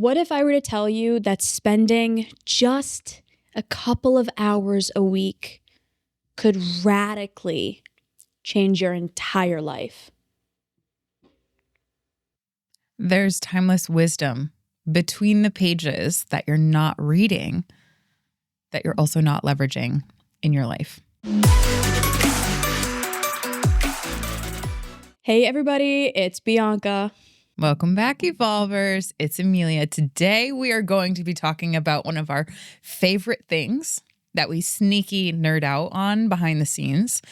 What if I were to tell you that spending just a couple of hours a week could radically change your entire life? There's timeless wisdom between the pages that you're not reading, that you're also not leveraging in your life. Hey everybody, it's Bianca. Welcome back, Evolvers. It's Emilia. Today we are going to be talking about one of our favorite things that we sneaky nerd out on behind the scenes,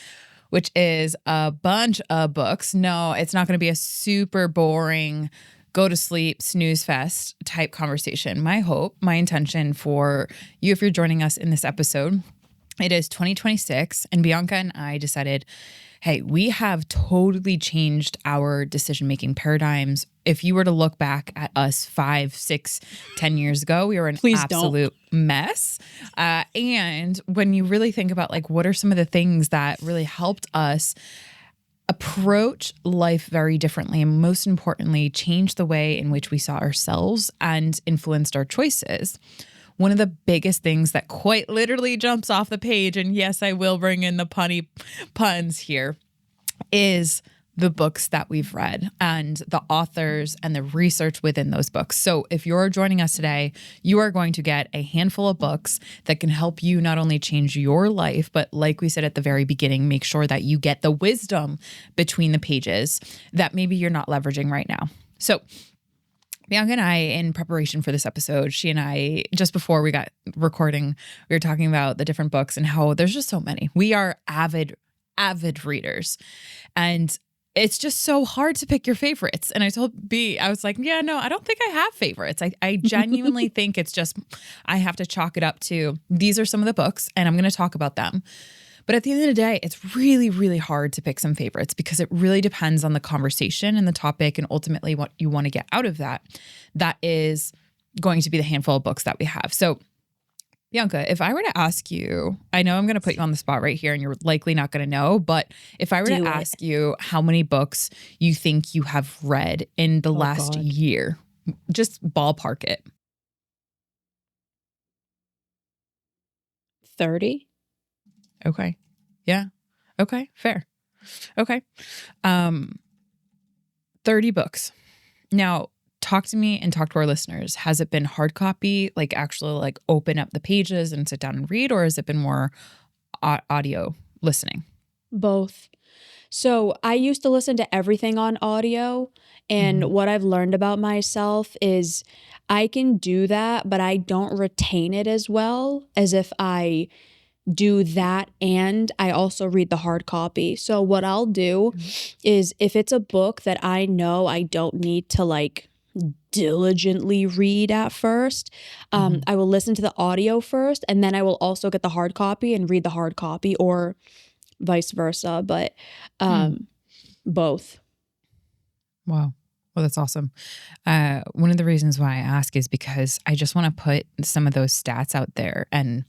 which is a bunch of books. No, it's not going to be a super boring go to sleep, snooze fest type conversation. My hope, my intention for you, if you're joining us in this episode, it is 2026, and Bianca and I decided, hey, we have totally changed our decision-making paradigms. If you were to look back at us 5, 6, 10 years ago, we were an absolute mess. And when you really think about like, what are some of the things that really helped us approach life very differently, and most importantly, change the way in which we saw ourselves and influenced our choices. One of the biggest things that quite literally jumps off the page, and yes, I will bring in the punny puns here, is the books that we've read and the authors and the research within those books. So if you're joining us today, you are going to get a handful of books that can help you not only change your life, but like we said at the very beginning, make sure that you get the wisdom between the pages that maybe you're not leveraging right now. So Bianca and I, in preparation for this episode, she and I, just before we got recording, we were talking about the different books and how there's just so many. We are avid readers, and it's just so hard to pick your favorites. And I told B, I was like, yeah, no, I don't think I have favorites. I genuinely think it's just, I have to chalk it up to, these are some of the books and I'm going to talk about them. But at the end of the day, it's really, really hard to pick some favorites because it really depends on the conversation and the topic and ultimately what you want to get out of that. That is going to be the handful of books that we have. So Bianca, if I were to ask you, I know I'm going to put you on the spot right here and you're likely not going to know, but if I were to ask you how many books you think you have read in the last year, just ballpark it. 30? Okay. Yeah. Okay. Fair. Okay. 30 books. Now, talk to me and talk to our listeners. Has it been hard copy, like actually like open up the pages and sit down and read, or has it been more audio listening? Both. So I used to listen to everything on audio, and what I've learned about myself is I can do that, but I don't retain it as well as if I do that and I also read the hard copy. So what I'll do is if it's a book that I know I don't need to like diligently read at first, I will listen to the audio first and then I will also get the hard copy and read the hard copy, or vice versa, but both. Wow. Well, that's awesome. One of the reasons why I ask is because I just want to put some of those stats out there, and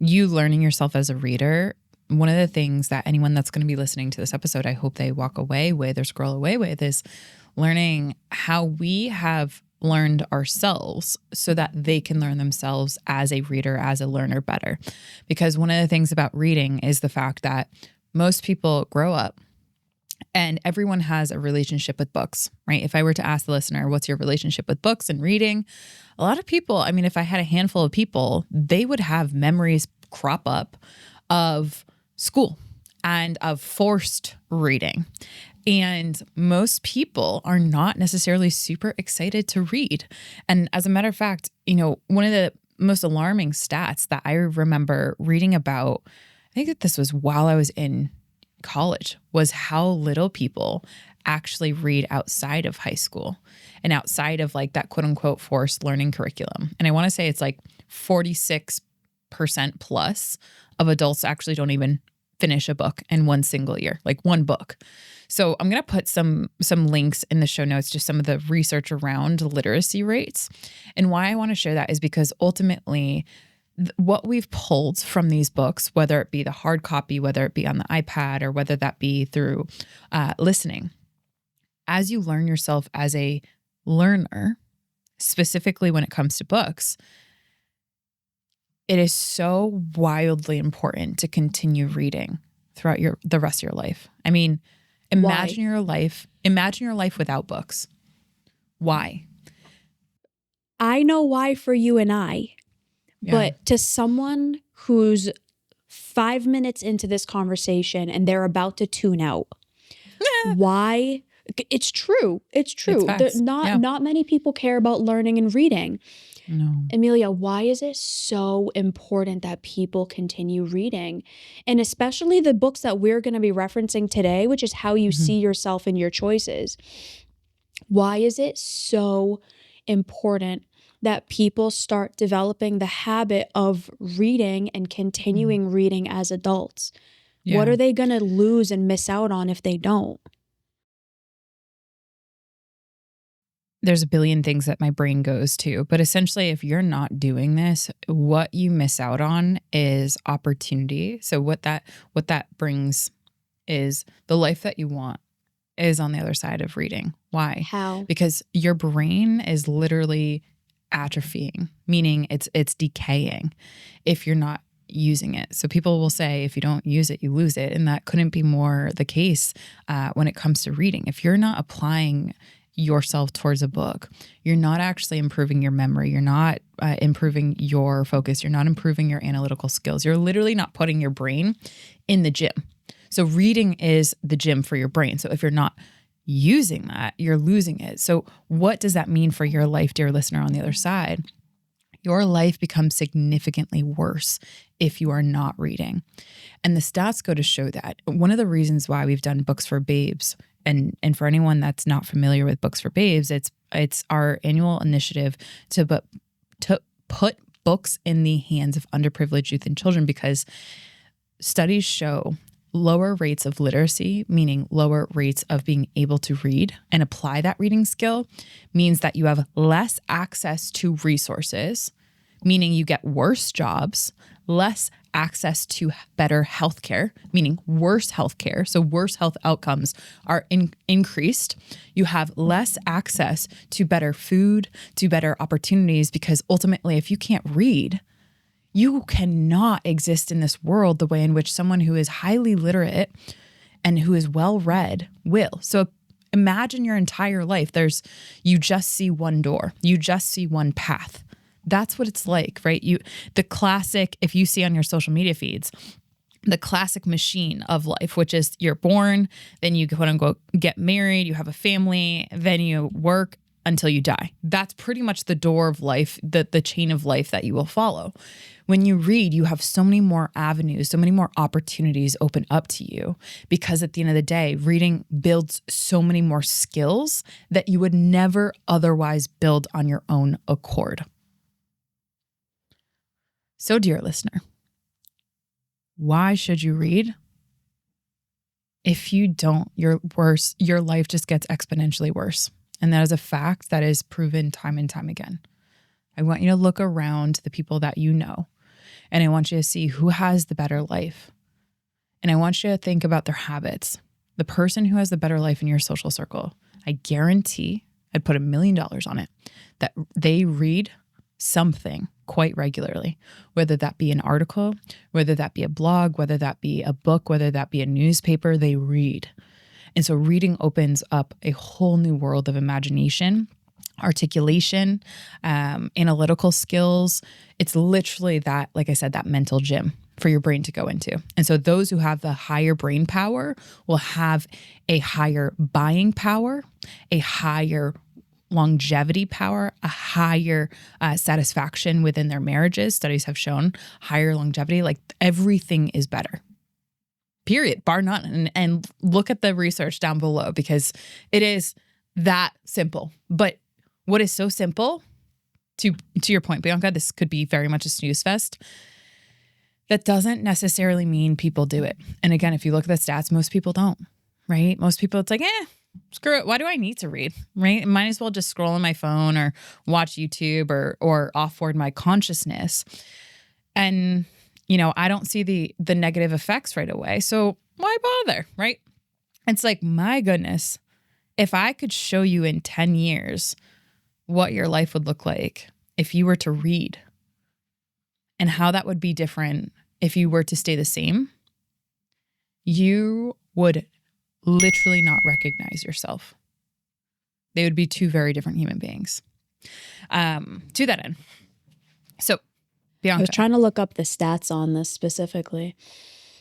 you learning yourself as a reader. One of the things that anyone that's going to be listening to this episode, I hope they walk away with or scroll away with, is learning how we have learned ourselves so that they can learn themselves as a reader, as a learner better. Because one of the things about reading is the fact that most people grow up and everyone has a relationship with books, right? If I were to ask the listener, what's your relationship with books and reading? A lot of people, I mean, if I had a handful of people, they would have memories crop up of school and of forced reading. And most people are not necessarily super excited to read. And as a matter of fact, you know, one of the most alarming stats that I remember reading about, I think that this was while I was in college, was how little people actually read outside of high school and outside of like that quote unquote forced learning curriculum. And I want to say it's like 46% plus of adults actually don't even finish a book in one single year, like one book. So I'm going to put some links in the show notes, just some of the research around literacy rates. And why I want to share that is because ultimately what we've pulled from these books, whether it be the hard copy, whether it be on the iPad, or whether that be through listening, as you learn yourself as a learner, specifically when it comes to books, it is so wildly important to continue reading throughout the rest of your life. I mean, imagine your life without books. Why? I know why for you and I, Yeah. but to someone who's 5 minutes into this conversation and they're about to tune out, why? It's true. It's true. facts. Not many people care about learning and reading. No. Emilia, why is it so important that people continue reading? And especially the books that we're going to be referencing today, which is how you see yourself in your choices. Why is it so important that people start developing the habit of reading and continuing reading as adults? Yeah. What are they going to lose and miss out on if they don't? There's a billion things that my brain goes to, but essentially if you're not doing this, what you miss out on is opportunity. So what that brings is the life that you want is on the other side of reading. Why? How? Because your brain is literally atrophying, meaning it's decaying if you're not using it. So people will say, if you don't use it, you lose it. And that couldn't be more the case when it comes to reading. If you're not applying yourself towards a book, you're not actually improving your memory. You're not improving your focus. You're not improving your analytical skills. You're literally not putting your brain in the gym. So reading is the gym for your brain. So if you're not using that, you're losing it. So what does that mean for your life, dear listener, on the other side? Your life becomes significantly worse if you are not reading. And the stats go to show that. One of the reasons why we've done Books for Babes, and for anyone that's not familiar with Books for Babes, it's our annual initiative to put books in the hands of underprivileged youth and children, because studies show lower rates of literacy, meaning lower rates of being able to read and apply that reading skill, means that you have less access to resources, meaning you get worse jobs, less access to better healthcare, meaning worse healthcare. So worse health outcomes are increased. You have less access to better food, to better opportunities, because ultimately, if you can't read, you cannot exist in this world the way in which someone who is highly literate and who is well-read will. So imagine your entire life. You just see one door. You just see one path. That's what it's like, right? The classic, if you see on your social media feeds, the classic machine of life, which is you're born, then you quote unquote get married, you have a family, then you work until you die. That's pretty much the door of life, the chain of life that you will follow. When you read, you have so many more avenues, so many more opportunities open up to you, because at the end of the day, reading builds so many more skills that you would never otherwise build on your own accord. So, dear listener, why should you read? If you don't, your life just gets exponentially worse. And that is a fact that is proven time and time again. I want you to look around the people that you know, and I want you to see who has the better life. And I want you to think about their habits. The person who has the better life in your social circle, I guarantee, I'd put $1 million on it, that they read something quite regularly, whether that be an article, whether that be a blog, whether that be a book, whether that be a newspaper, they read. And so reading opens up a whole new world of imagination, articulation, analytical skills. It's literally that, like I said, that mental gym for your brain to go into. And so those who have the higher brain power will have a higher buying power, a higher longevity power, a higher satisfaction within their marriages. Studies have shown higher longevity, like everything is better. Period, bar none. And look at the research down below, because it is that simple. But what is so simple, to your point, Bianca, this could be very much a snooze fest. That doesn't necessarily mean people do it. And again, if you look at the stats, most people don't, right? Most people, it's like, screw it. Why do I need to read, right? I might as well just scroll on my phone or watch YouTube or offboard my consciousness. And I don't see the negative effects right away. So why bother, right? It's like, my goodness, if I could show you in 10 years what your life would look like if you were to read and how that would be different if you were to stay the same, you would literally not recognize yourself. They would be two very different human beings. To that end. So, Bianca. I was trying to look up the stats on this specifically.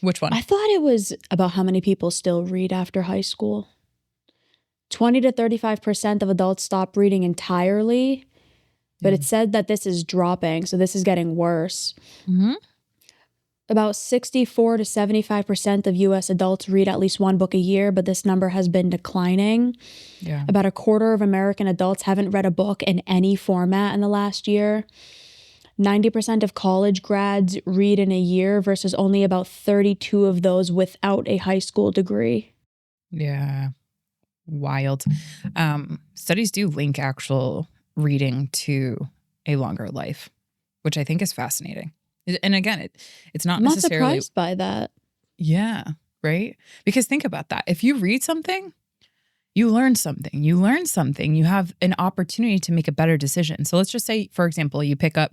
Which one? I thought it was about how many people still read after high school. 20 to 35% of adults stop reading entirely, but it said that this is dropping, so this is getting worse. Mm-hmm. About 64 to 75% of U.S. adults read at least one book a year, but this number has been declining. Yeah. About a quarter of American adults haven't read a book in any format in the last year. 90% of college grads read in a year versus only about 32 of those without a high school degree. Yeah. Wild. Studies do link actual reading to a longer life, which I think is fascinating. And again, it's not I'm not necessarily surprised by that. Yeah, right? Because think about that. If you read something, you learn something. You learn something. You have an opportunity to make a better decision. So let's just say, for example, you pick up,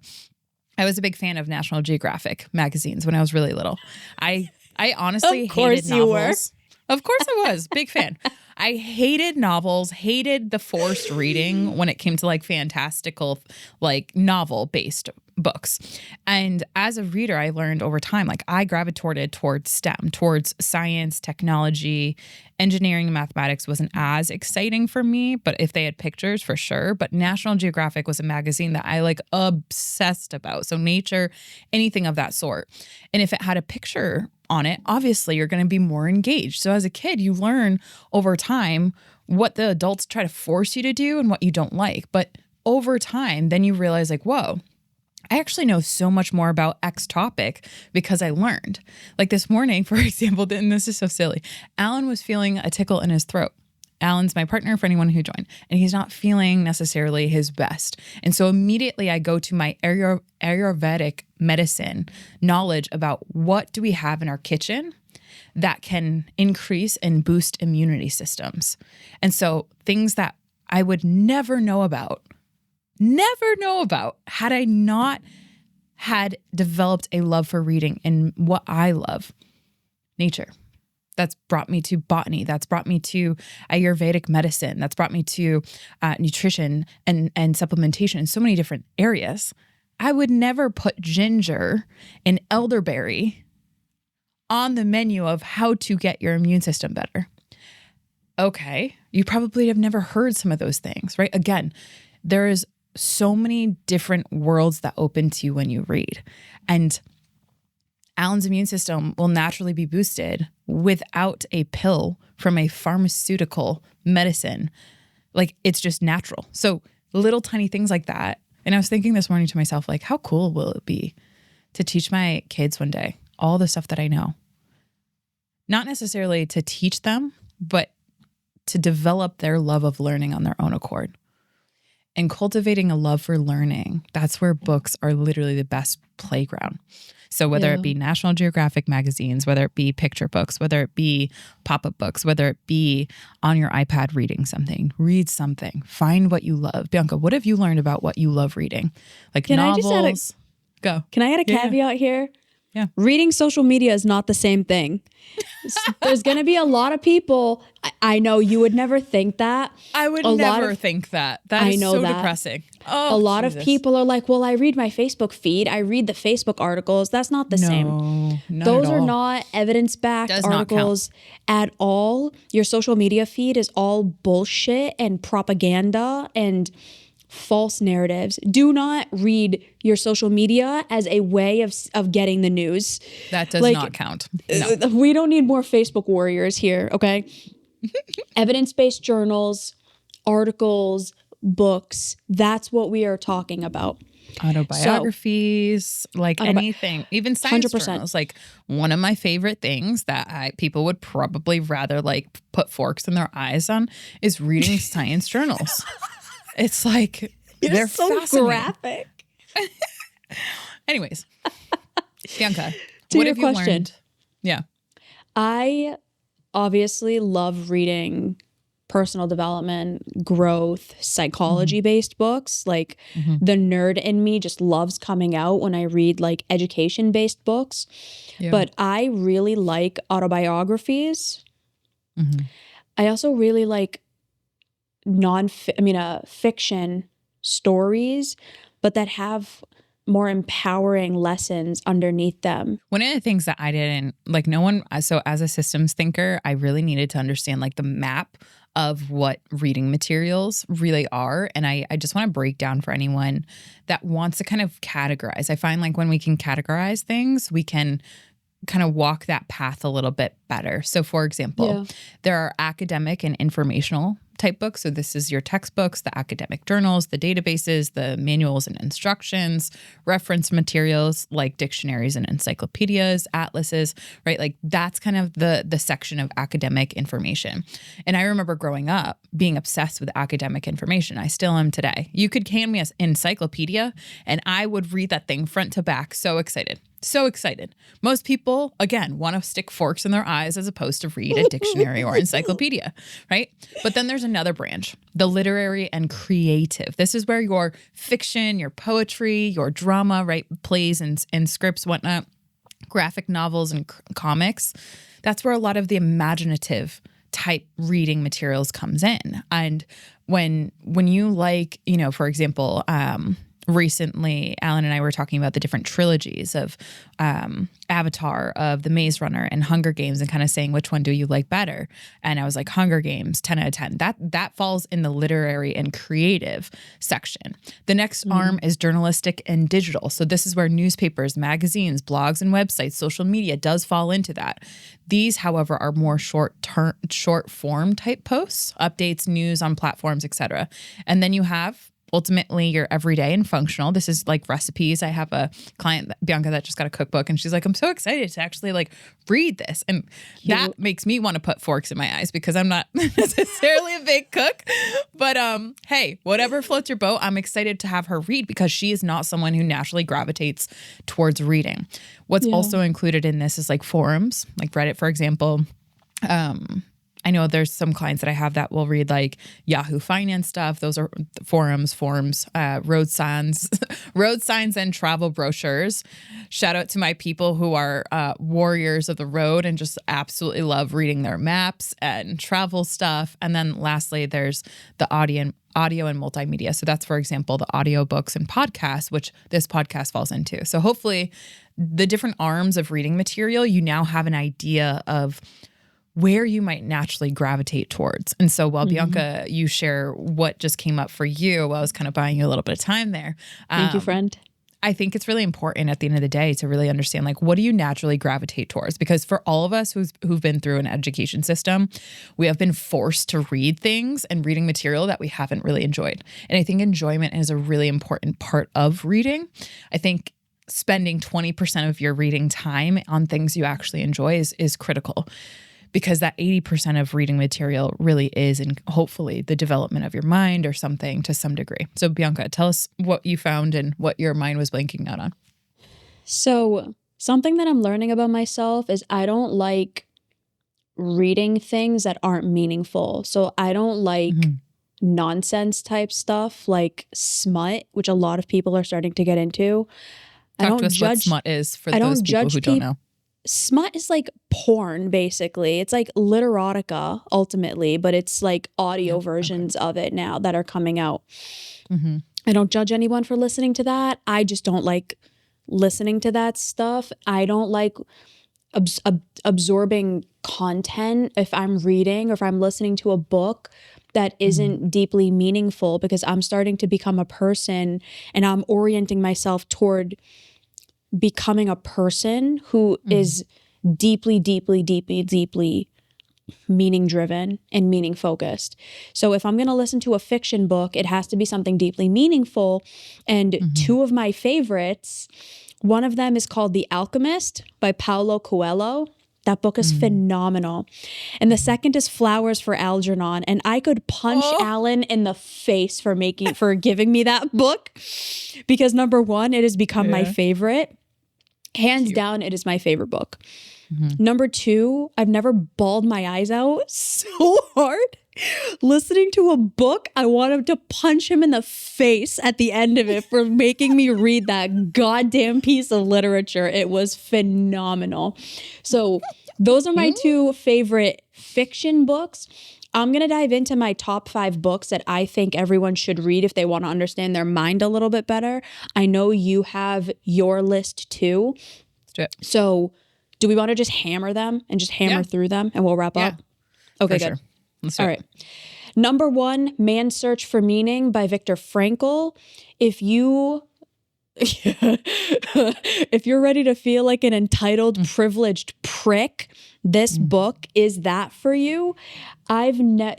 I was a big fan of National Geographic magazines when I was really little. I honestly Of course hated you novels. Of course I was. Big fan. I hated novels, hated the forced reading when it came to like fantastical, like novel-based books. And as a reader, I learned over time, like I gravitated towards STEM, towards science, technology, engineering, mathematics wasn't as exciting for me, but if they had pictures, for sure. But National Geographic was a magazine that I like obsessed about. So nature, anything of that sort. And if it had a picture on it, obviously you're going to be more engaged. So as a kid, you learn over time what the adults try to force you to do and what you don't like. But over time, then you realize like, whoa, I actually know so much more about X topic because I learned. Like this morning, for example, and this is so silly, Alan was feeling a tickle in his throat. Alan's my partner for anyone who joined, and he's not feeling necessarily his best. And so immediately I go to my Ayurvedic medicine knowledge about what do we have in our kitchen that can increase and boost immunity systems. And so things that I would never know about had I not had developed a love for reading and what I love, nature. That's brought me to botany. That's brought me to Ayurvedic medicine. That's brought me to nutrition and supplementation in so many different areas. I would never put ginger and elderberry on the menu of how to get your immune system better. Okay, you probably have never heard some of those things, right? Again, there is so many different worlds that open to you when you read. And Alan's immune system will naturally be boosted without a pill from a pharmaceutical medicine. Like it's just natural. So little tiny things like that. And I was thinking this morning to myself, like, how cool will it be to teach my kids one day all the stuff that I know? Not necessarily to teach them, but to develop their love of learning on their own accord. And cultivating a love for learning, that's where books are literally the best playground. So whether it be National Geographic magazines, whether it be picture books, whether it be pop-up books, whether it be on your iPad reading something, read something, find what you love. Bianca, what have you learned about what you love reading? Like novels? Go. Can I add a caveat here? Yeah. Reading social media is not the same thing. There's going to be a lot of people. I know you would never think that. I would never think that. That is so depressing. Oh, a lot of people are like, well, I read my Facebook feed. I read the Facebook articles. That's not the same. Those are not evidence-backed articles at all. Your social media feed is all bullshit and propaganda and false narratives. Do not read your social media as a way of getting the news. That does not count. No. We don't need more Facebook warriors here, okay? Evidence-based journals, articles, books, that's what we are talking about. Autobiographies, anything, even science 100%. journals. Like one of my favorite things that people would probably rather like put forks in their eyes on is reading science journals. It's like they're so graphic. Anyways, Bianca, to what your have you question, learned? Yeah, I obviously love reading personal development, growth, psychology based books. Like the nerd in me just loves coming out when I read like education based books. Yeah. But I really like autobiographies. I also really like fiction stories, but that have more empowering lessons underneath them. One of the things that I didn't like, so as a systems thinker, I really needed to understand like the map of what reading materials really are. And I just want to break down for anyone that wants to kind of categorize. I find like when we can categorize things, we can kind of walk that path a little bit better. So for example, there are academic and informational type books. So this is your textbooks, the academic journals, the databases, the manuals and instructions, reference materials like dictionaries and encyclopedias, atlases, right? Like that's kind of the section of academic information. And I remember growing up being obsessed with academic information. I still am today. You could hand me an encyclopedia and I would read that thing front to back. So excited. So excited. Most people, again, want to stick forks in their eyes as opposed to read a dictionary or encyclopedia, right? But then there's another branch, the literary and creative. This is where your fiction, your poetry, your drama, right? Plays and scripts, whatnot, graphic novels and comics. That's where a lot of the imaginative type reading materials comes in. And when you like, for example, recently, Alan and I were talking about the different trilogies of Avatar, of The Maze Runner, and Hunger Games, and kind of saying which one do you like better. And I was like, Hunger Games, 10 out of 10. That falls in the literary and creative section. The next arm is journalistic and digital. So this is where newspapers, magazines, blogs, and websites, social media does fall into that. These, however, are more short form type posts, updates, news on platforms, etc. And then you have ultimately your everyday and functional. This is like recipes. I have a client, Bianca, that just got a cookbook and she's like, I'm so excited to actually like read this. And that makes me want to put forks in my eyes because I'm not necessarily a big cook, but hey, whatever floats your boat, I'm excited to have her read because she is not someone who naturally gravitates towards reading. What's also included in this is like forums, like Reddit, for example. I know there's some clients that I have that will read like Yahoo Finance stuff. Those are forums, road signs, and travel brochures. Shout out to my people who are warriors of the road and just absolutely love reading their maps and travel stuff. And then lastly, there's the audio and multimedia. So that's, for example, the audiobooks and podcasts, which this podcast falls into. So hopefully the different arms of reading material, you now have an idea of where you might naturally gravitate towards. And so while Bianca, you share what just came up for you, I was kind of buying you a little bit of time there. Thank you, friend. I think it's really important at the end of the day to really understand, like, what do you naturally gravitate towards? Because for all of us who've been through an education system, we have been forced to read things and reading material that we haven't really enjoyed. And I think enjoyment is a really important part of reading. I think spending 20% of your reading time on things you actually enjoy is critical. Because that 80% of reading material really is, and hopefully the development of your mind or something to some degree. So Bianca, tell us what you found and what your mind was blanking out on. So something that I'm learning about myself is I don't like reading things that aren't meaningful. So I don't like nonsense type stuff like smut, which a lot of people are starting to get into. Talk to us what smut is for those people who don't know. Smut is like porn, basically. It's like literotica, ultimately, but it's like audio versions of it now that are coming out. I don't judge anyone for listening to that. I just don't like listening to that stuff. I don't like absorbing content if I'm reading or if I'm listening to a book that isn't deeply meaningful, because I'm starting to become a person and I'm orienting myself toward becoming a person who is deeply meaning driven and meaning focused. So if I'm going to listen to a fiction book, it has to be something deeply meaningful. And two of my favorites, one of them is called The Alchemist by Paulo Coelho. That book is phenomenal. And the second is Flowers for Algernon. And I could punch Alan in the face for giving me that book, because number one, it has become my favorite. Hands down, it is my favorite book. Number two, I've never bawled my eyes out so hard Listening to a book, I wanted to punch him in the face at the end of it for making me read that goddamn piece of literature. It was phenomenal. So those are my two favorite fiction books. I'm going to dive into my top 5 books that I think everyone should read if they want to understand their mind a little bit better. I know you have your list too. Let's do it. So do we want to just hammer them and just hammer through them and we'll wrap up? Okay, good. Sure. Let's do All it. right. Number 1, Man's Search for Meaning by Viktor Frankl. If you're ready to feel like an entitled, privileged prick, this book is that for you.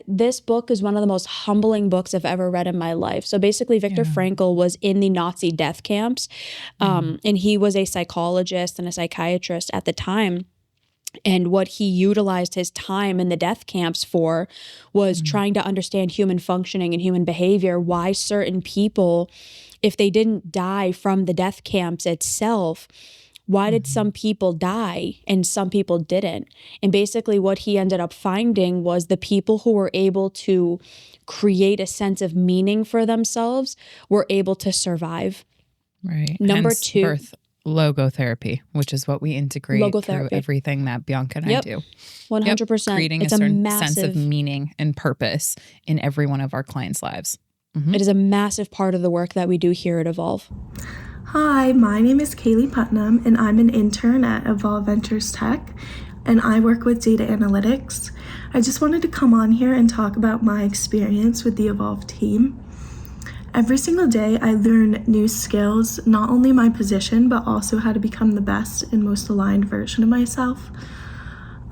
This book is one of the most humbling books I've ever read in my life. So basically, Viktor Frankl was in the Nazi death camps, and he was a psychologist and a psychiatrist at the time. And what he utilized his time in the death camps for was trying to understand human functioning and human behavior, why certain people, if they didn't die from the death camps itself, why did some people die and some people didn't? And basically what he ended up finding was the people who were able to create a sense of meaning for themselves were able to survive. Right. Number Hence 2. birth logotherapy, which is what we integrate through everything that Bianca and I do. 100%. Creating a certain sense of meaning and purpose in every one of our clients' lives. It is a massive part of the work that we do here at Evolve. Hi, my name is Kayleigh Putnam, and I'm an intern at Evolve Ventures Tech, and I work with data analytics. I just wanted to come on here and talk about my experience with the Evolve team. Every single day, I learn new skills, not only my position, but also how to become the best and most aligned version of myself.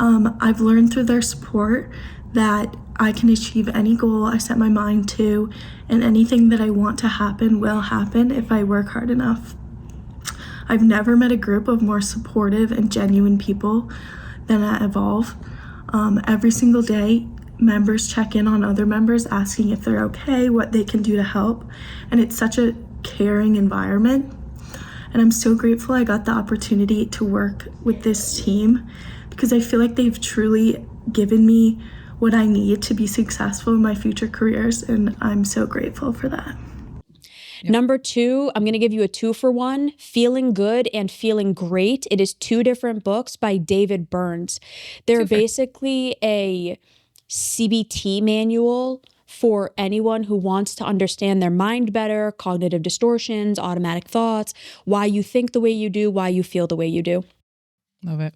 I've learned through their support that I can achieve any goal I set my mind to, and anything that I want to happen will happen if I work hard enough. I've never met a group of more supportive and genuine people than at Evolve. Every single day, members check in on other members, asking if they're okay, what they can do to help, and it's such a caring environment. And I'm so grateful I got the opportunity to work with this team, because I feel like they've truly given me what I need to be successful in my future careers, and I'm so grateful for that. Number 2, I'm going to give you a 2-for-1, Feeling Good and Feeling Great. It is 2 different books by David Burns. They're basically a CBT manual for anyone who wants to understand their mind better, cognitive distortions, automatic thoughts, why you think the way you do, why you feel the way you do. Love it.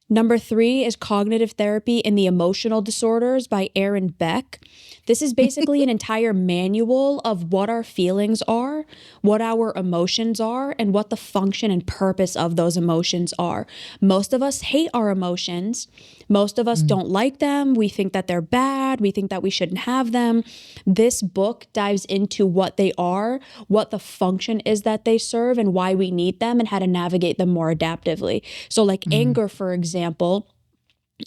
Number 3 is Cognitive Therapy and the Emotional Disorders by Aaron Beck. This is basically an entire manual of what our feelings are, what our emotions are, and what the function and purpose of those emotions are. Most of us hate our emotions. Most of us don't like them. We think that they're bad. We think that we shouldn't have them. This book dives into what they are, what the function is that they serve, and why we need them, and how to navigate them more adaptively. So like anger, for example,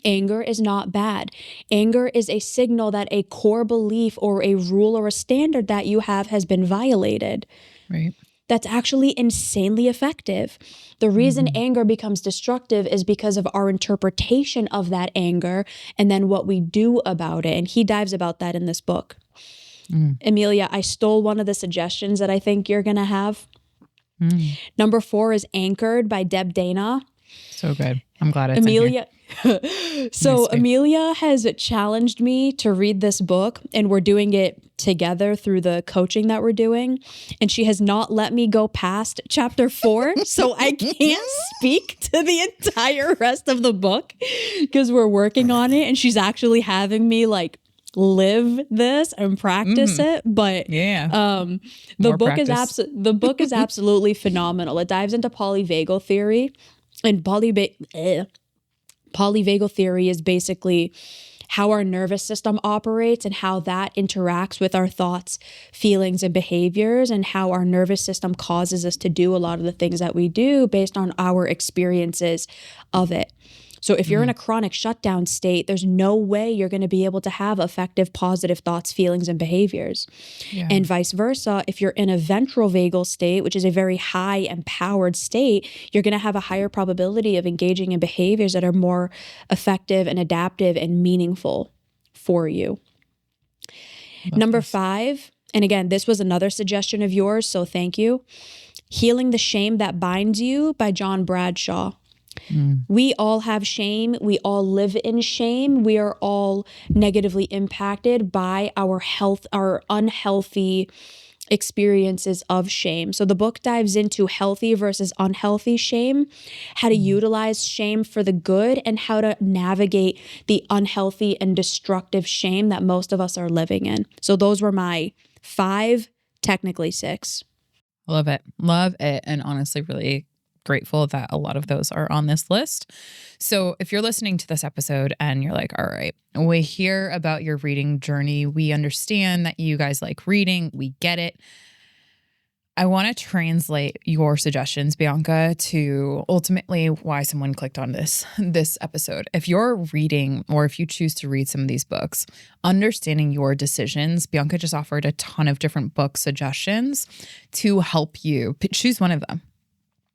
anger is not bad. Anger is a signal that a core belief or a rule or a standard that you have has been violated. Right. That's actually insanely effective. The reason anger becomes destructive is because of our interpretation of that anger and then what we do about it. And he dives about that in this book. Emilia, I stole one of the suggestions that I think you're going to have. Number 4 is Anchored by Deb Dana. So good. I'm glad it's Emilia. So Emilia has challenged me to read this book, and we're doing it together through the coaching that we're doing. And she has not let me go past chapter 4. So I can't speak to the entire rest of the book because we're working on it. And she's actually having me like live this and practice it. But the book is absolutely phenomenal. It dives into polyvagal theory. And polyvagal theory is basically how our nervous system operates and how that interacts with our thoughts, feelings, and behaviors, and how our nervous system causes us to do a lot of the things that we do based on our experiences of it. So if you're in a chronic shutdown state, there's no way you're going to be able to have effective, positive thoughts, feelings, and behaviors. And vice versa, if you're in a ventral vagal state, which is a very high empowered state, you're going to have a higher probability of engaging in behaviors that are more effective and adaptive and meaningful for you. Number 5, and again, this was another suggestion of yours, so thank you. Healing the Shame That Binds You by John Bradshaw. We all have shame. We all live in shame. We are all negatively impacted by our unhealthy experiences of shame. So the book dives into healthy versus unhealthy shame, how to utilize shame for the good, and how to navigate the unhealthy and destructive shame that most of us are living in. So those were my 5, technically 6. Love it. Love it. And honestly, really grateful that a lot of those are on this list. So if you're listening to this episode and you're like, all right, we hear about your reading journey. We understand that you guys like reading. We get it. I want to translate your suggestions, Bianca, to ultimately why someone clicked on this episode. If you're reading, or if you choose to read some of these books, understanding your decisions, Bianca just offered a ton of different book suggestions to help you choose one of them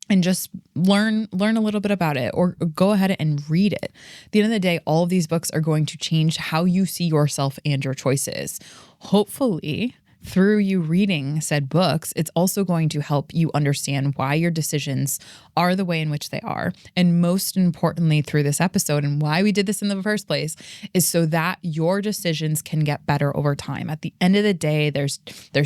and just learn a little bit about it, or go ahead and read it. At the end of the day, all of these books are going to change how you see yourself and your choices. Hopefully, through you reading said books, it's also going to help you understand why your decisions are the way in which they are. And most importantly, through this episode, and why we did this in the first place, is so that your decisions can get better over time. At the end of the day, there's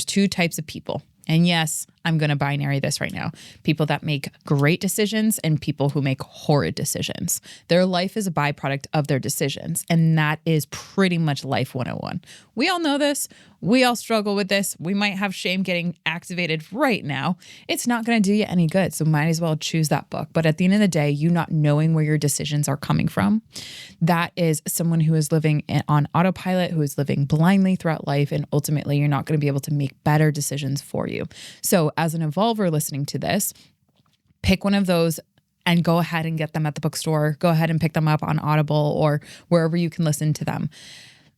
2 types of people. And yes, I'm going to binary this right now. People that make great decisions and people who make horrid decisions. Their life is a byproduct of their decisions. And that is pretty much life 101. We all know this. We all struggle with this. We might have shame getting activated right now. It's not going to do you any good. So might as well choose that book. But at the end of the day, you not knowing where your decisions are coming from, that is someone who is living on autopilot, who is living blindly throughout life. And ultimately, you're not going to be able to make better decisions for you. So as an evolver listening to this, pick one of those and go ahead and get them at the bookstore. Go ahead and pick them up on Audible or wherever you can listen to them.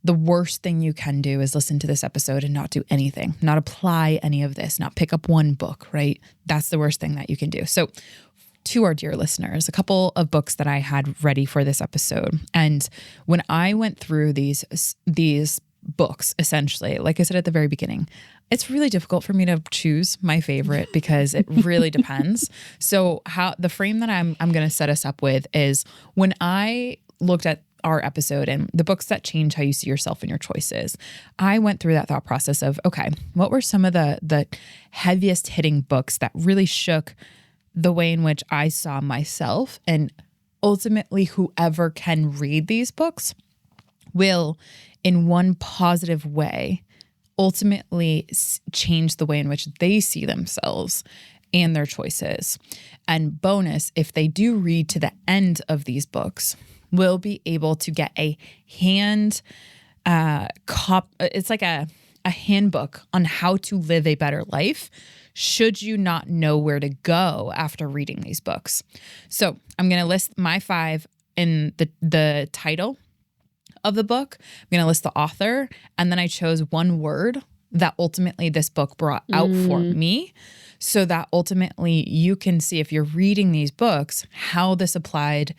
The worst thing you can do is listen to this episode and not do anything, not apply any of this, not pick up one book, right? That's the worst thing that you can do. So to our dear listeners, a couple of books that I had ready for this episode. And when I went through these books, essentially, like I said at the very beginning, it's really difficult for me to choose my favorite because it really depends. So how the frame that I'm going to set us up with is when I looked at our episode and the books that change how you see yourself and your choices, I went through that thought process of, okay, what were some of the heaviest hitting books that really shook the way in which I saw myself? And ultimately, whoever can read these books will, in one positive way, ultimately change the way in which they see themselves and their choices. And bonus, if they do read to the end of these books, will be able to get a it's like a handbook on how to live a better life should you not know where to go after reading these books. So I'm going to list my 5 in the title of the book. I'm going to list the author, and then I chose one word that ultimately this book brought out for me, so that ultimately you can see, if you're reading these books, how this applied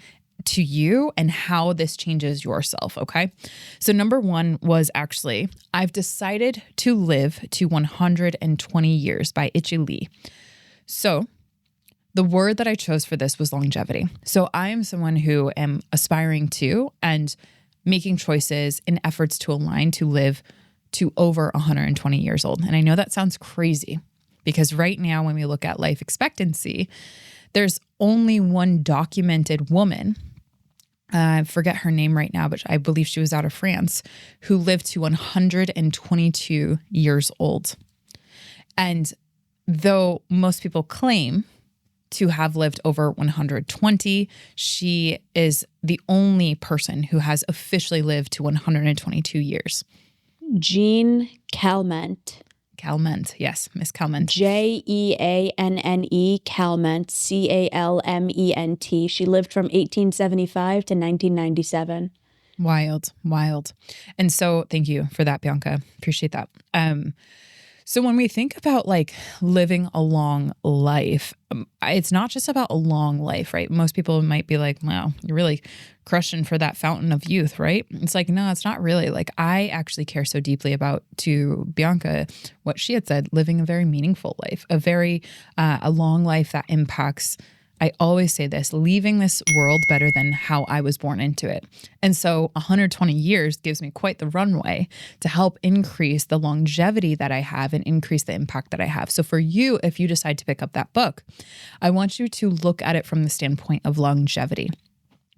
to you and how this changes yourself. Okay. So number 1 was actually, I've Decided to Live to 120 Years by Lee. So the word that I chose for this was longevity. So I am someone who am aspiring to and making choices in efforts to align to live to over 120 years old. And I know that sounds crazy because right now, when we look at life expectancy, there's only one documented woman, I forget her name right now, but I believe she was out of France, who lived to 122 years old. And though most people claim to have lived over 120, she is the only person who has officially lived to 122 years. Jean Calment. Calment, yes, Miss Calment. Jeanne Calment, Calment. She lived from 1875 to 1997. Wild. And so thank you for that, Bianca. Appreciate that. So when we think about like living a long life, it's not just about a long life, right? Most people might be like, wow, you're really crushing for that fountain of youth, right? It's like, no, it's not really. Like I actually care so deeply about, to Bianca, what she had said, living a very meaningful life, a long life that impacts, I always say this, leaving this world better than how I was born into it. And so 120 years gives me quite the runway to help increase the longevity that I have and increase the impact that I have. So for you, if you decide to pick up that book, I want you to look at it from the standpoint of longevity.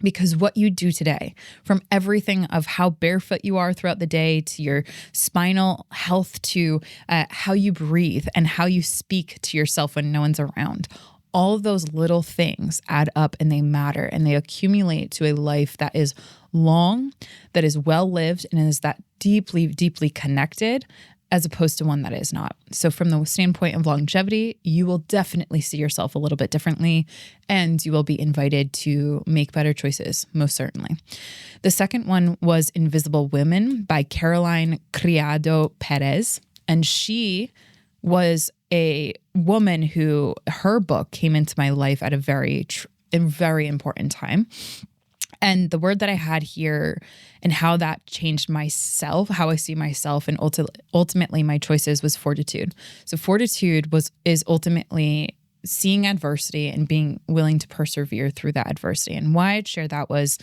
Because what you do today, from everything of how barefoot you are throughout the day to your spinal health to how you breathe and how you speak to yourself when no one's around, all of those little things add up and they matter and they accumulate to a life that is long, that is well lived, and is that deeply, deeply connected, as opposed to one that is not. So from the standpoint of longevity, you will definitely see yourself a little bit differently, and you will be invited to make better choices, most certainly. The second one was Invisible Women by Caroline Criado Perez. And she was a woman who, her book came into my life at a very important time. And the word that I had here and how that changed myself, how I see myself, and ultimately my choices, was fortitude. So fortitude is ultimately seeing adversity and being willing to persevere through that adversity. And why I'd share that was,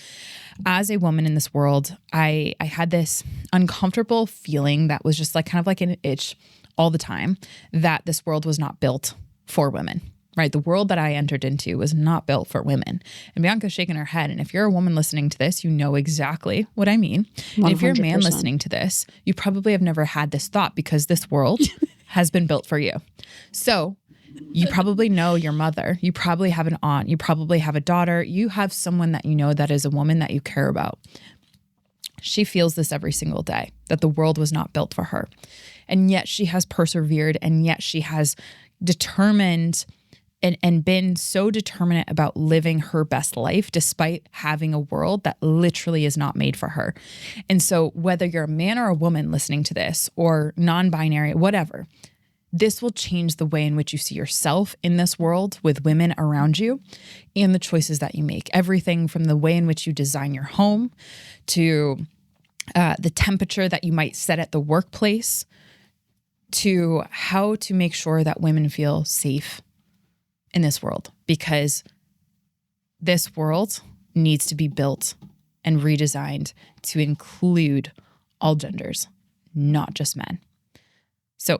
as a woman in this world, I had this uncomfortable feeling that was just like kind of like an itch all the time, that this world was not built for women, right? The world that I entered into was not built for women. And Bianca's shaking her head. And if you're a woman listening to this, you know exactly what I mean. 100%. And if you're a man listening to this, you probably have never had this thought, because this world has been built for you. So you probably know your mother. You probably have an aunt. You probably have a daughter. You have someone that you know that is a woman that you care about. She feels this every single day, that the world was not built for her. And yet she has persevered, and yet she has determined and been so determinate about living her best life despite having a world that literally is not made for her. And so whether you're a man or a woman listening to this, or non-binary, whatever, this will change the way in which you see yourself in this world with women around you and the choices that you make. Everything from the way in which you design your home to the temperature that you might set at the workplace, to how to make sure that women feel safe in this world, because this world needs to be built and redesigned to include all genders, not just men. So,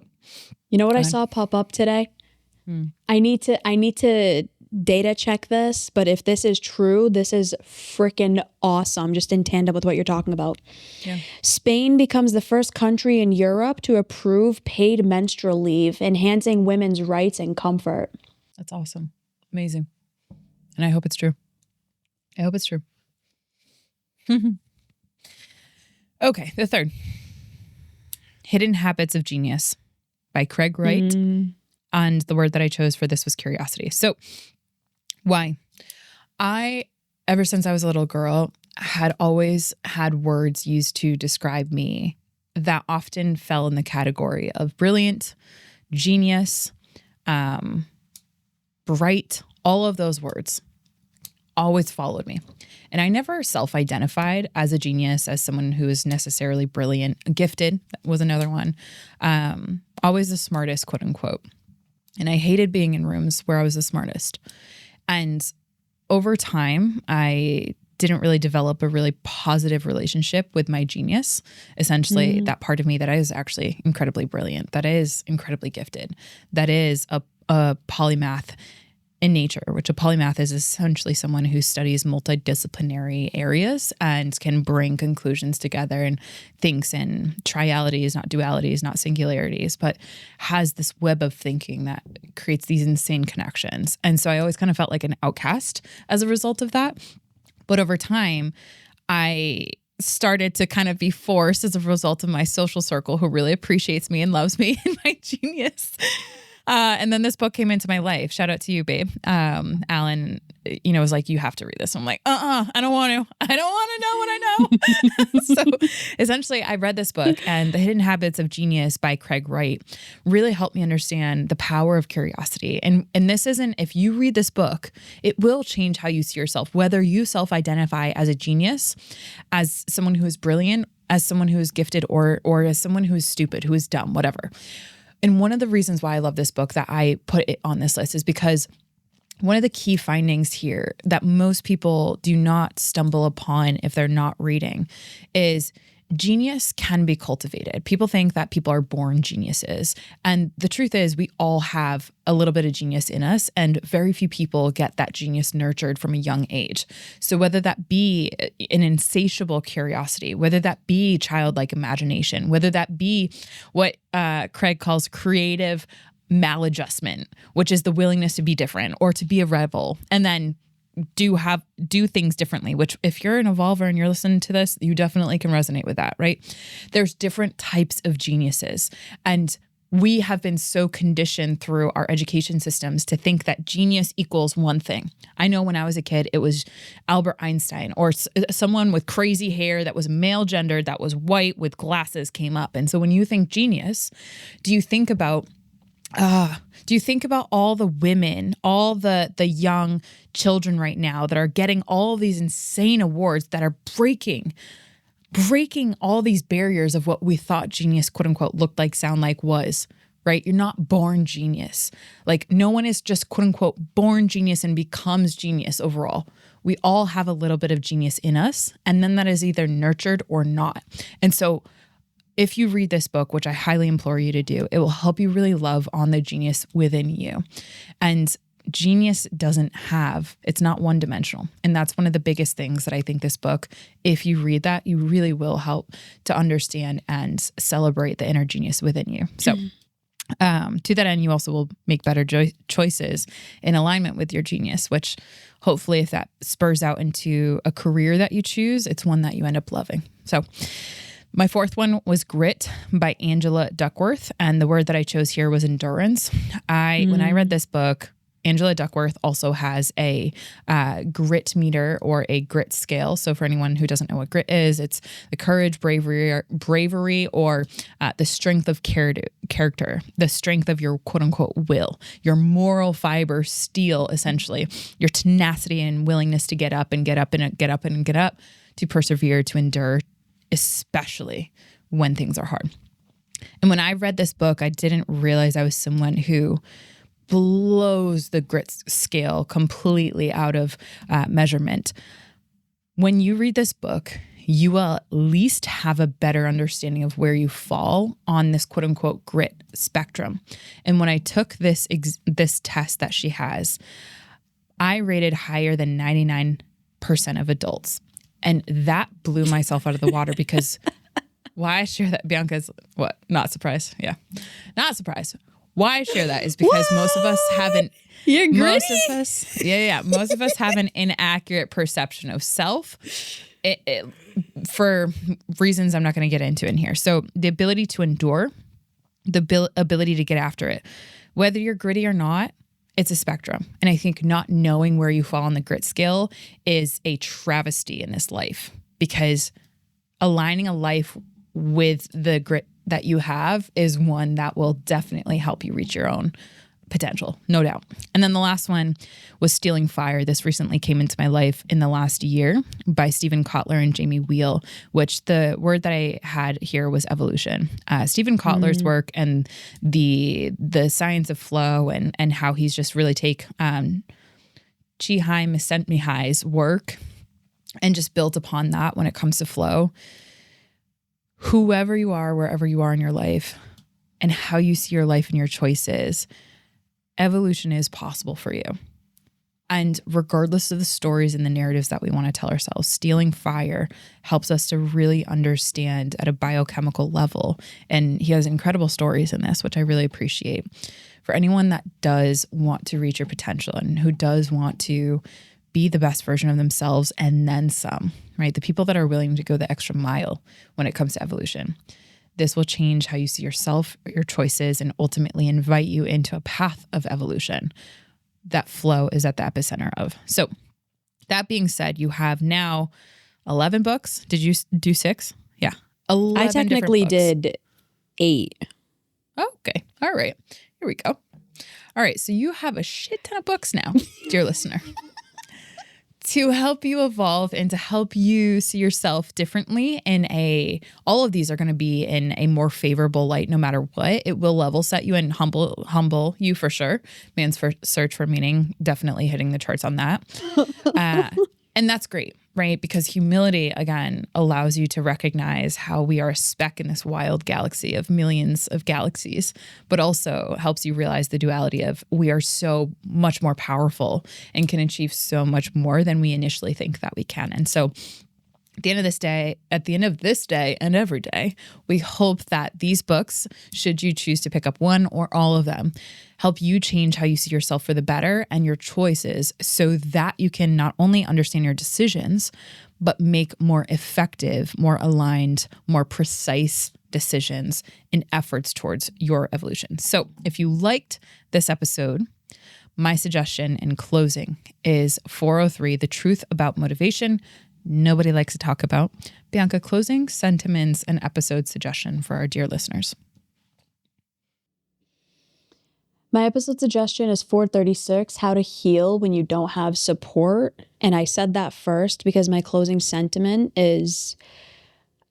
you know what I saw pop up today? I need to data check this, but if this is true, this is freaking awesome, just in tandem with what you're talking about. Yeah. Spain becomes the first country in Europe to approve paid menstrual leave, enhancing women's rights and comfort. That's awesome. Amazing. And I hope it's true. I hope it's true. Okay, the third. Hidden Habits of Genius by Craig Wright. And the word that I chose for this was curiosity. So why? Ever since I was a little girl, had always had words used to describe me that often fell in the category of brilliant, genius, bright. All of those words always followed me. And I never self-identified as a genius, as someone who is necessarily brilliant. Gifted was another one. Always the smartest, quote unquote. And I hated being in rooms where I was the smartest. And over time, I didn't really develop a really positive relationship with my genius. Essentially, that part of me that is actually incredibly brilliant, that is incredibly gifted, that is a polymath in nature, which a polymath is essentially someone who studies multidisciplinary areas and can bring conclusions together and thinks in trialities, not dualities, not singularities, but has this web of thinking that creates these insane connections. And so I always kind of felt like an outcast as a result of that. But over time, I started to kind of be forced, as a result of my social circle who really appreciates me and loves me and my genius, And then this book came into my life. Shout out to you, babe. Alan, was like, you have to read this. I'm like, I don't want to. I don't want to know what I know. So essentially, I read this book, and The Hidden Habits of Genius by Craig Wright really helped me understand the power of curiosity. And this isn't, if you read this book, it will change how you see yourself, whether you self-identify as a genius, as someone who is brilliant, as someone who is gifted, or as someone who is stupid, who is dumb, whatever. And one of the reasons why I love this book, that I put it on this list, is because one of the key findings here that most people do not stumble upon if they're not reading is genius can be cultivated. People think that people are born geniuses. And the truth is, we all have a little bit of genius in us, and very few people get that genius nurtured from a young age. So whether that be an insatiable curiosity, whether that be childlike imagination, whether that be what Craig calls creative maladjustment, which is the willingness to be different or to be a rebel, and then do things differently, which if you're an evolver and you're listening to this, you definitely can resonate with that, right? There's different types of geniuses. And we have been so conditioned through our education systems to think that genius equals one thing. I know when I was a kid, it was Albert Einstein, or someone with crazy hair that was male gendered, that was white with glasses came up. And so when you think genius, do you think about all the women, all the young children right now that are getting all these insane awards that are breaking all these barriers of what we thought genius, quote unquote, looked like, sound like, was, right? You're not born genius. Like, no one is just, quote unquote, born genius and becomes genius overall. We all have a little bit of genius in us, and then that is either nurtured or not. And so if you read this book, which I highly implore you to do, it will help you really love on the genius within you. And genius it's not one dimensional. And that's one of the biggest things that I think this book, if you read that, you really will help to understand and celebrate the inner genius within you. So to that end, you also will make better choices in alignment with your genius, which hopefully if that spurs out into a career that you choose, it's one that you end up loving. So my fourth one was Grit by Angela Duckworth. And the word that I chose here was endurance. When I read this book, Angela Duckworth also has a grit meter, or a grit scale. So for anyone who doesn't know what grit is, it's the courage, bravery, or the strength of character, the strength of your quote unquote will, your moral fiber, steel, essentially, your tenacity and willingness to get up and get up and get up and get up, to persevere, to endure, especially when things are hard. And when I read this book, I didn't realize I was someone who blows the grit scale completely out of measurement. When you read this book, you will at least have a better understanding of where you fall on this quote unquote grit spectrum. And when I took this test that she has, I rated higher than 99% of adults. And that blew myself out of the water, because why I share that, Bianca's what? Not surprised. Yeah. Not surprised. Why I share that is because most of us haven't. You're gritty. Most of us have an inaccurate perception of self, for reasons I'm not going to get into in here. So the ability to endure, the ability to get after it, whether you're gritty or not, it's a spectrum. And I think not knowing where you fall on the grit scale is a travesty in this life, because aligning a life with the grit that you have is one that will definitely help you reach your own potential, no doubt. And then the last one was Stealing Fire. This recently came into my life in the last year, by Stephen Kotler and Jamie Wheel, which the word that I had here was evolution. Stephen Kotler's work and the science of flow, and how he's just really take Csikszentmihalyi's work and just built upon that when it comes to flow. Whoever you are, wherever you are in your life, and how you see your life and your choices, evolution is possible for you. And regardless of the stories and the narratives that we want to tell ourselves, Stealing Fire helps us to really understand at a biochemical level. And he has incredible stories in this, which I really appreciate. For anyone that does want to reach your potential and who does want to be the best version of themselves and then some, right? The people that are willing to go the extra mile when it comes to evolution. This will change how you see yourself, your choices, and ultimately invite you into a path of evolution that flow is at the epicenter of. So that being said, you have now 11 books. Did you do 6? Yeah. 11 I technically different did 8. books. Okay. All right. Here we go. All right. So you have a shit ton of books now, dear listener, to help you evolve and to help you see yourself differently all of these are going to be in a more favorable light no matter what. It will level set you and humble you for sure. Man's Search for Meaning, definitely hitting the charts on that. And that's great, right? Because humility, again, allows you to recognize how we are a speck in this wild galaxy of millions of galaxies, but also helps you realize the duality of we are so much more powerful and can achieve so much more than we initially think that we can. And so at the end of this day and every day, we hope that these books, should you choose to pick up one or all of them, help you change how you see yourself for the better and your choices so that you can not only understand your decisions, but make more effective, more aligned, more precise decisions in efforts towards your evolution. So if you liked this episode, my suggestion in closing is 403, The Truth About Motivation Nobody Likes to Talk About. Bianca, closing sentiments and episode suggestion for our dear listeners. My episode suggestion is 436, How to Heal When You Don't Have Support. And I said that first because my closing sentiment is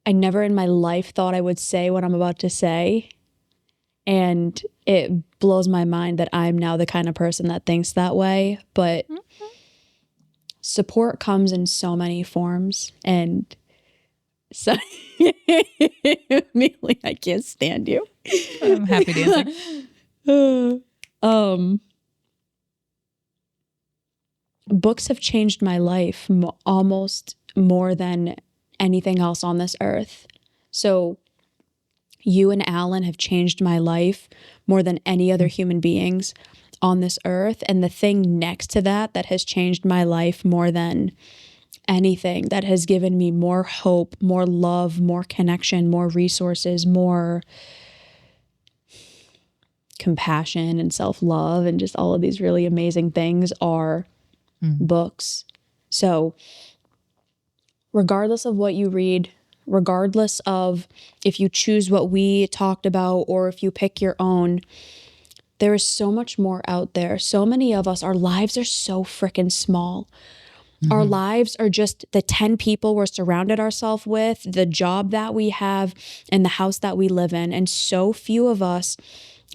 I never in my life thought I would say what I'm about to say. And it blows my mind that I'm now the kind of person that thinks that way. But support comes in so many forms. And so, Emilia, I can't stand you. I'm happy to answer. Books have changed my life almost more than anything else on this earth. So you and Alan have changed my life more than any other human beings on this earth. And the thing next to that has changed my life more than anything, that has given me more hope, more love, more connection, more resources, more compassion and self-love, and just all of these really amazing things are books. So regardless of what you read, regardless of if you choose what we talked about or if you pick your own, there is so much more out there. So many of us, our lives are so freaking small. Our lives are just the 10 people we're surrounded ourselves with, the job that we have, and the house that we live in. And so few of us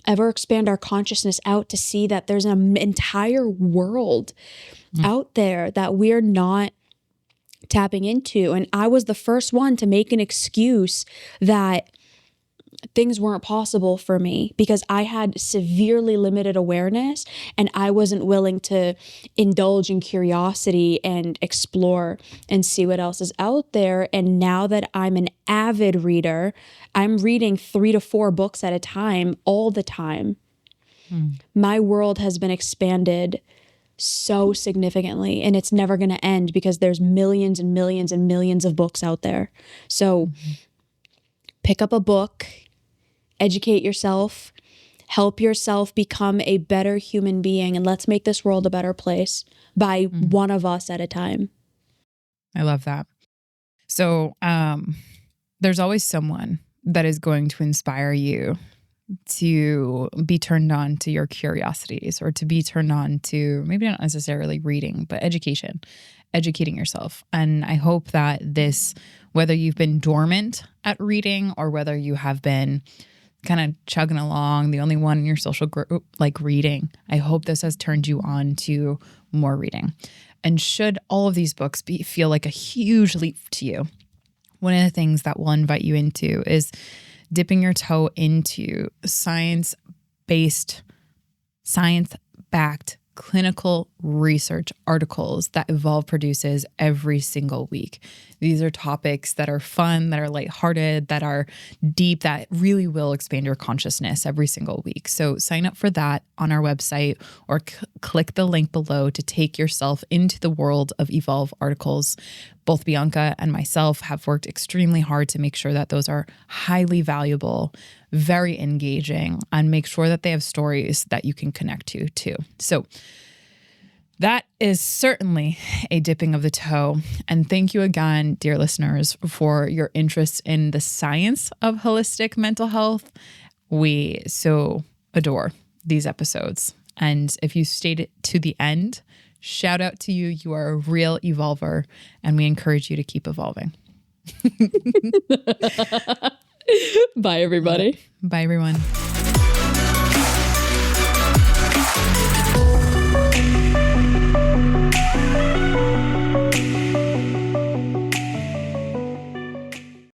ever expand our consciousness out to see that there's an entire world out there that we're not tapping into. And I was the first one to make an excuse that things weren't possible for me because I had severely limited awareness and I wasn't willing to indulge in curiosity and explore and see what else is out there. And now that I'm an avid reader, I'm reading 3 to 4 books at a time all the time. My world has been expanded so significantly, and it's never going to end because there's millions and millions and millions of books out there. So pick up a book, educate yourself, help yourself become a better human being, and let's make this world a better place by one of us at a time. I love that. So there's always someone that is going to inspire you to be turned on to your curiosities, or to be turned on to maybe not necessarily reading, but educating yourself. And I hope that this, whether you've been dormant at reading or whether you have been kind of chugging along, the only one in your social group like reading, I hope this has turned you on to more reading. And should all of these books feel like a huge leap to you, one of the things that we'll invite you into is dipping your toe into science-backed clinical research articles that Evolve produces every single week. These are topics that are fun, that are lighthearted, that are deep, that really will expand your consciousness every single week. So sign up for that on our website, or click the link below to take yourself into the world of Evolve articles. Both Bianca and myself have worked extremely hard to make sure that those are highly valuable, very engaging, and make sure that they have stories that you can connect to too. So that is certainly a dipping of the toe. And thank you again, dear listeners, for your interest in the science of holistic mental health. We so adore these episodes. And if you stayed to the end, shout out to you. You are a real evolver, and we encourage you to keep evolving. Bye, everybody. Bye, everyone.